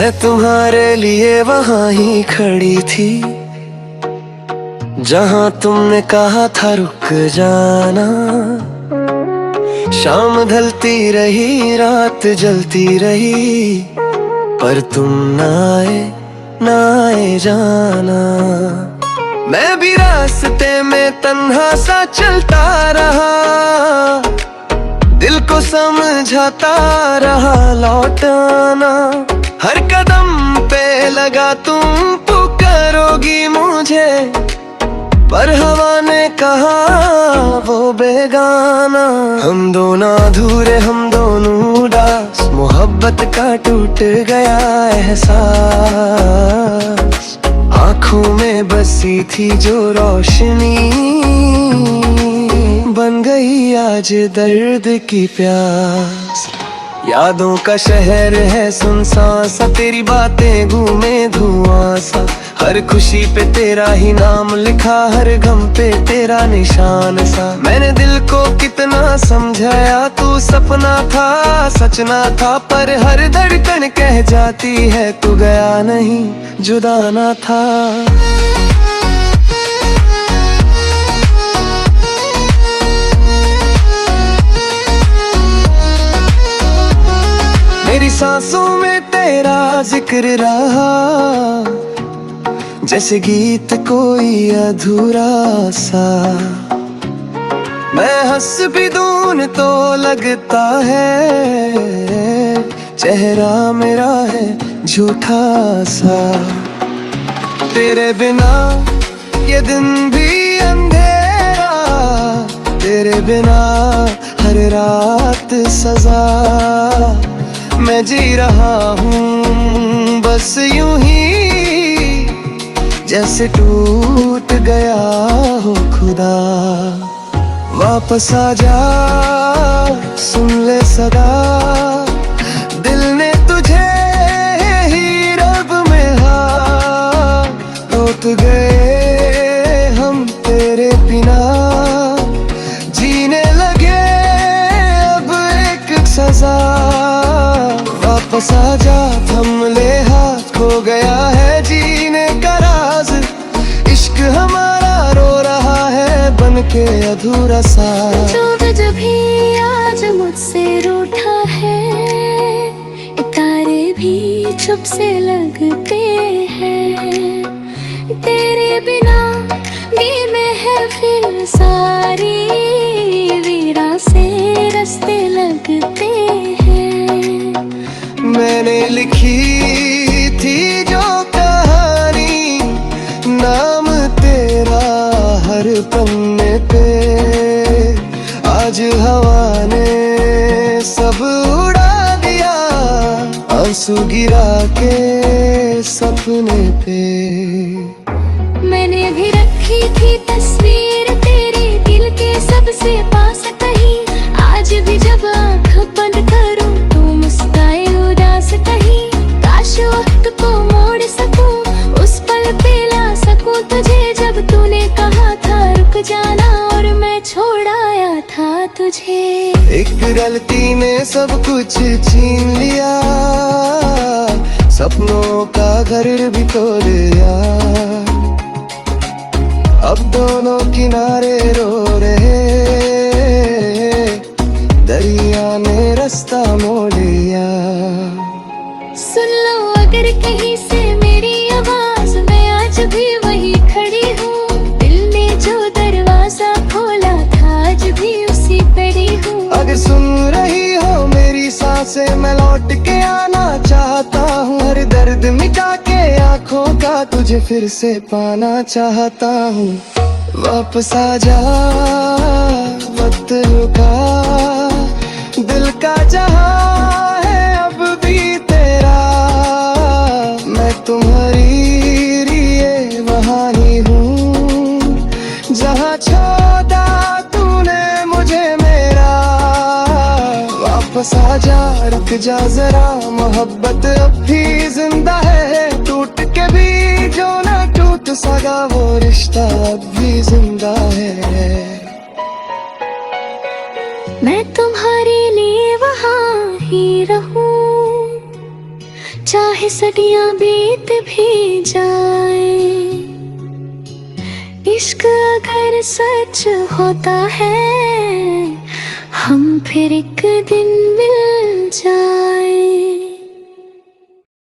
मैं तुम्हारे लिए वहां ही खड़ी थी जहां तुमने कहा था रुक जाना। शाम ढलती रही, रात जलती रही, पर तुम ना आए जाना। मैं भी रास्ते में तन्हा सा चलता रहा, दिल को समझाता रहा लौटाना। हर कदम पे लगा तुम पुकारोगी मुझे, पर हवा ने कहा वो बेगाना। हम दोनों अधूरे, हम दोनों उदास, मोहब्बत का टूट गया एहसास। आँखों में बसी थी जो रोशनी, बन गई आज दर्द की प्यास। यादों का शहर है सुनसान सा, तेरी बातें घूमे धुआं सा। हर खुशी पे तेरा ही नाम लिखा, हर गम पे तेरा निशान सा। मैंने दिल को कितना समझाया, तू सपना था सच ना था। पर हर धड़कन कह जाती है तू गया नहीं, जुदा ना था। मेरी सांसों में तेरा जिक्र रहा, जैसे गीत कोई अधूरा सा। मैं हंस भी दूं तो लगता है चेहरा मेरा है झूठा सा। तेरे बिना ये दिन भी अंधेरा, तेरे बिना हर रात सजा। मैं जी रहा हूँ बस यूं ही, जैसे टूट गया हो खुदा। वापस आ जा, सुन ले सदा, दिल ने तुझे ही रब में हाँ। टूट गए हम तेरे बिना, जीने लगे अब एक सजा। वापस आ जा, थम ले हाथ, खो गया है जीने का राज। इश्क हमारा रो रहा है बनके अधूरा सा। जो भी आज मुझसे रूठा है, तारे भी चुप से लगते हैं। तेरे बिना भी महफिल सारी वीरा से रास्ते लगते हैं। मैंने लिखी थी जो कहानी, नाम तेरा हर पन्ने पे। आज हवा ने सब उड़ा दिया, आंसू गिरा के सपने पे। मैंने भी रखी थी तस्वीर तेरी दिल के सबसे पास कहीं। आज भी जब आँख बंद करूं तो मुस्काए उदास कहीं। काश वक्त को मोड़ सकूं, उस पल पे ला सकूं तुझे, जब तूने कहा था रुक जाना और मैं छोड़ आया था तुझे। एक गलती ने सब कुछ छीन लिया, सपनों का घर भी तोड़ लिया। अब दोनों किनारे रो रहे, दरिया ने रास्ता मोड़ लिया। सुन लो अगर कहीं से मेरी आवाज, मैं आज भी वही खड़ी हूँ। दिल ने जो दरवाजा खोला था आज भी उसी पड़ी हूँ। अगर सुन रही हो मेरी सांसें, मैं लौट के आना चाहता हूँ। हर दर्द मिटा के आँखों का तुझे फिर से पाना चाहता हूँ। वापस आ जा, वक्त रुका, दिल का जहां है अब भी तेरा। मैं तुम्हारी लिए वहाँ ही हूँ, जहाँ छोड़ा तूने मुझे मेरा। वापस आ जा, रुक जा जरा, मोहब्बत अब भी जिंदा है। टूट के भी जो ना टूट सका, वो रिश्ता अब भी जिंदा है। मैं तुम्हारे लिए वहाँ ही रहूं, चाहे सदियां बीत भी जाए, इश्क अगर सच होता है हम फिर एक दिन मिल जाए।